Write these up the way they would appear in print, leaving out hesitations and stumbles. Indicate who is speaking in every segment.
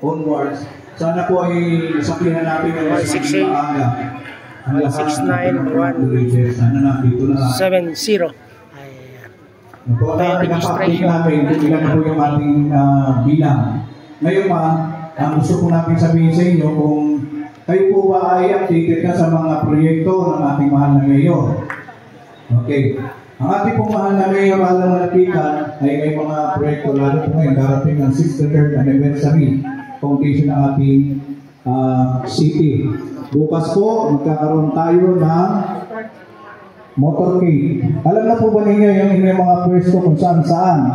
Speaker 1: onwards. Sana po ay sabihan natin ngayon sa mga maaga.
Speaker 2: 169-170.
Speaker 1: Ito na pinapakita natin, ilan po yung ating bilang. Ngayon ang gusto po natin sabihin sa inyo kung kayo po ba ay updated na sa mga proyekto ng ating mahal na mayor. Okay. Ang ating pong mahal na mayor, mahal na malapitan, ay may mga proyekto lalo po ngayon darating ng 63rd anniversary foundation ng ating city. Bukas po, magkakaroon tayo ng motorcade. Alam na po ba ninyo yung inyong mga pwesto kung saan-saan?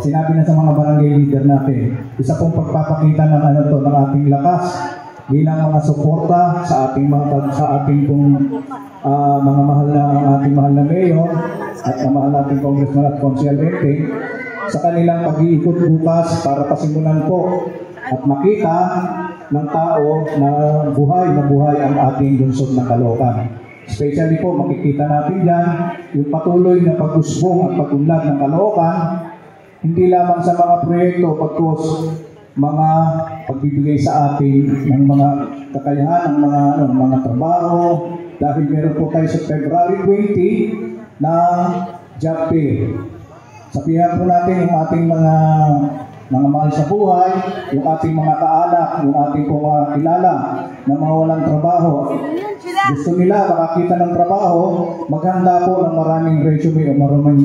Speaker 1: Sinabi na sa mga barangay leader natin, isa pong pagpapakita ng ng ating lakas bilang mga suporta sa ating pong mga mahal na mayor at mahal nating congressman at constituente sa kanilang pag-iikot bukas para pasimulan po at makita ng tao na buhay ang ating lungsod ng Caloocan. Especially po, makikita natin dyan yung patuloy na pag-usbong at pag-unlad ng Caloocan, hindi lamang sa mga proyekto, pagkos mga pagbibigay sa atin ng mga kakayahan, ng mga trabaho, dahil meron po tayo sa February 20 ng job fair. Sabihan po natin yung ating mga mahal sa buhay, yung ating mga kaanak, yung ating mga kilala na mawalang trabaho. Gusto nila makakita ng trabaho, maghanda po ng maraming resume o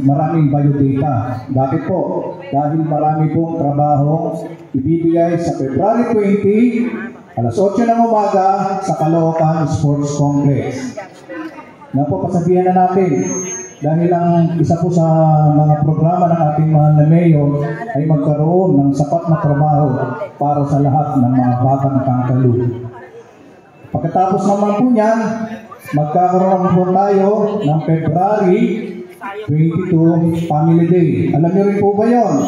Speaker 1: maraming biodata. Bakit po? Dahil marami pong trabaho ibibigay sa February 20, alas 8 ng umaga sa Caloocan Sports Complex. Na po, pasabihan na natin. Dahil ang isa po sa mga programa ng ating mahal na mayor ay magkaroon ng sapat na trabaho para sa lahat ng mga batang kangkalu. Pagkatapos naman po niyan, magkakaroon po tayo ng February 22 Family Day. Alam niyo rin po ba yun?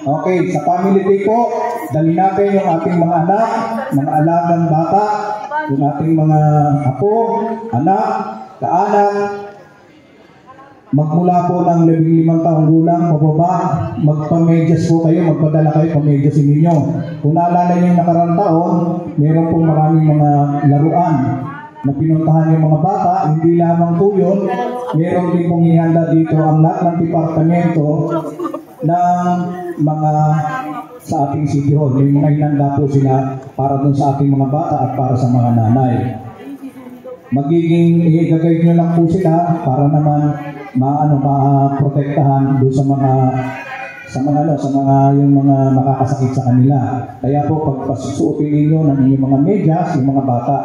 Speaker 1: Okay, sa Family Day po, dali natin yung ating mga anak, mga alagang bata, yung ating mga apo, anak, kaanak, magmula po ng 15 taong gulang, pababa, magpamedyas po kayo, magpadala kayo pamedyasin ninyo. Kung naalala niyo yung nakarang taon, meron pong maraming mga laruan na pinuntahan yung mga bata, hindi lamang po yun, meron din pong ihanda dito ang lahat ng departamento ng mga sa ating City Hall. May mga ihanda po sila para dun sa ating mga bata at para sa mga nanay. Magiging i-guide nyo lang po sila para naman maprotektahan doon sa mga yung mga makakasakit sa kanila. Kaya po pagpasusuotin ninyo ng inyong mga medyas, yung mga bata,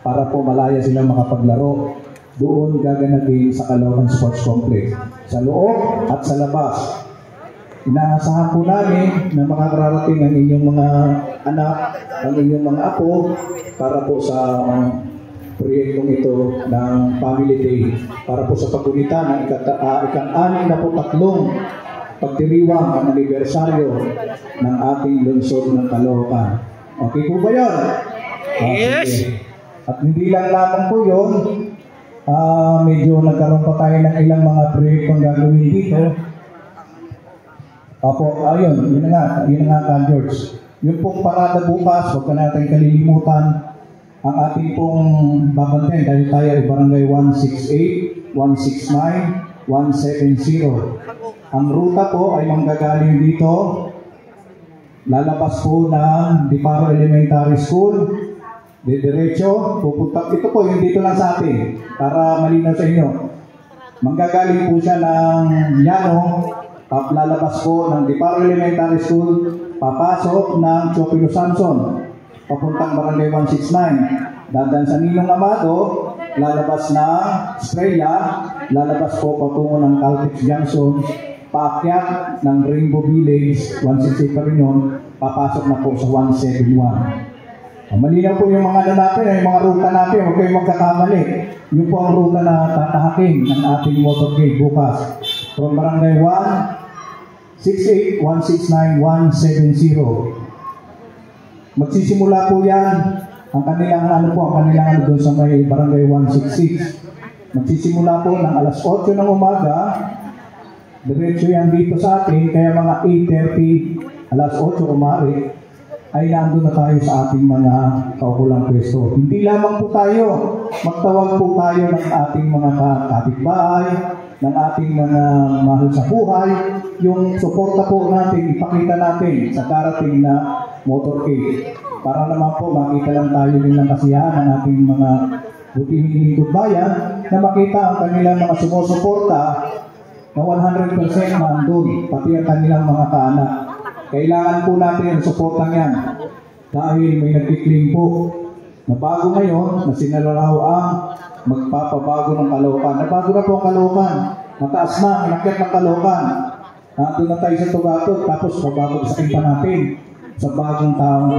Speaker 1: para po malaya silang makapaglaro. Doon gaganapin sa Caloocan Sports Complex, sa loob at sa labas. Inaasahan po namin na makakararating ang inyong mga anak, ang inyong mga apo, para po sa proyektong ito ng Family Day, para po sa paggunita ng ikang-63 pagdiriwang ang anibersaryo ng ating lungsod ng Caloocan. Okay po ba yun?
Speaker 2: Yes!
Speaker 1: At hindi lang lamang po yun, medyo nagkaroon pa tayo ng ilang mga proyektong gagawin dito. Opo, ayun, yun na nga, George. Yung pong parada bukas, huwag ka natin kalilimutan. Ang ating pong babantayan dahil tayo ay barangay 168, 169, 170. Ang ruta po ay manggagaling dito, lalabas po ng Diparo Elementary School, diretso, pupunta. Ito po yung dito lang sa atin, para malinaw sa inyo. Manggagaling po siya ng Llano, lalabas po ng Diparo Elementary School, papasok ng Chopilo Samson, papuntang barangay 169. Dadaan sa Ninong Amado, lalabas na Estrella, lalabas po patungo ng Caltex Junction, paakyat ng Rainbow Village, 168 pa rin yun, papasok na po sa 171. Malinaw po yung mga natin, yung mga ruta natin, huwag kayong magkakamali. Yung po ang ruta na tatahakin ng ating motorcade bukas. From barangay 168, 169, 170. Magsisimula po yan, ang kanilang doon sa may barangay 166. Magsisimula po ng alas 8 ng umaga, diretso yan dito sa atin, kaya mga 8:30, alas 8 umari, ay nandun na tayo sa ating mga kaukulang pwesto. Hindi lamang po tayo, magtawag po tayo ng ating mga kapitbahay, ng ating mga mahal sa buhay, yung suporta po natin, ipakita natin sa darating na motorcade. Para naman po makita lang tayo din ng kasiyahan ng ating mga butihing lingkod bayan na makita ang kanilang mga sumusuporta na 100% nandun, pati ang kanilang mga kaanak. Kailangan po natin ang suportang yan dahil may nagkikling po na bago ngayon na sinalaraw ang magpapabago ng Caloocan. Nabago na po ang Caloocan. Mataas na, inakyat ng Caloocan. Nandun na tayo sa Tugatog, tapos mabago sa pa natin sa bagong taong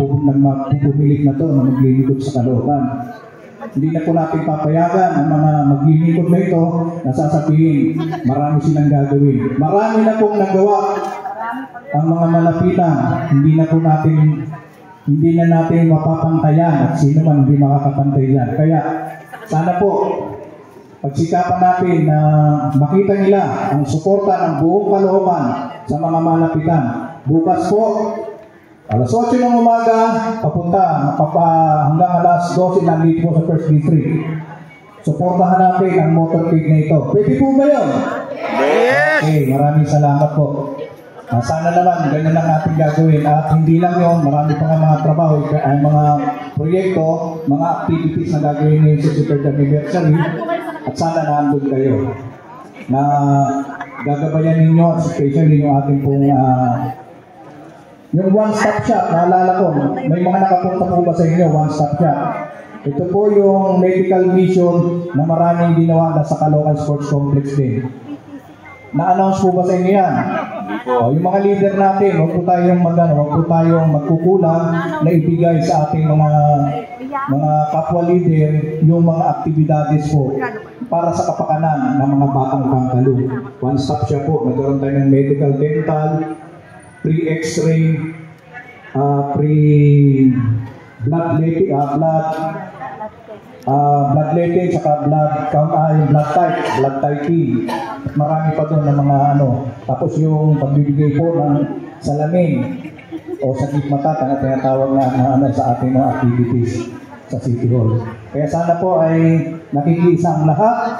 Speaker 1: pupumilit na to na maglilingkod sa Caloocan. Hindi na po natin papayagan ang mga maglilingkod na ito na sasabihin, marami silang gagawin. Marami na pong nagawa ang mga malapitan. Hindi na natin mapapantayan at sino man hindi makakapantay yan. Kaya sana po pagsikapan natin na makita nila ang suporta ng buong Caloocan sa mga malapitan. Bukas po, alas 8 ng umaga, hanggang alas 12 nandito po sa First District. Suportahan natin ang motorcade na ito. Pwede po ba yun?
Speaker 2: Yes!
Speaker 1: Okay, maraming salamat po. Sana naman, ganyan lang ating gagawin. At hindi lang yun, marami pa nga mga trabaho, ay mga proyekto, mga activities na gagawin ngayon sa 63rd anniversary. At sana nandun kayo na gagabayan ninyo, especially yung ating pong yung one-stop shop. Naalala ko, may mga nakapunta po ba sa inyo, one-stop shop? Ito po yung medical mission na maraming ginawa na sa Caloocan Sports Complex din. Na-announce po ba sa inyo yan? Yung mga leader natin, huwag po tayong magkukulang na ibigay sa ating mga kapwa leader yung mga aktibidades po para sa kapakanan ng mga batang Pangkalu. One-stop siya po. Nagkaroon tayo ng medical, dental, pre-x-ray, pre-blood letting, saka blood typing. Marami pa doon ng mga Tapos yung pagbibigay po ng salamin o sakit mata na tinatawag na sa ating mga activities sa City Hall. Kaya sana po ay nakikiisa ang lahat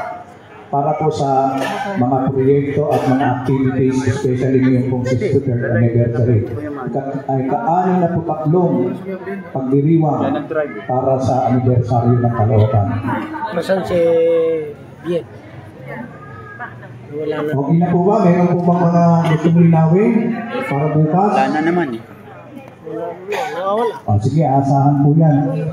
Speaker 1: para po sa mga proyekto at mga activities, especially ngayong pong 63rd anniversary. Ay ka-anin na po tatlong pagdiriwang para sa anibersaryo ng Caloocan.
Speaker 2: Masan si Bien? Wala na.
Speaker 1: Okay na po ba? Meron po bang mga gusto mo linawin para bukas?
Speaker 2: Wala na naman eh.
Speaker 1: Sige, asahan po yan.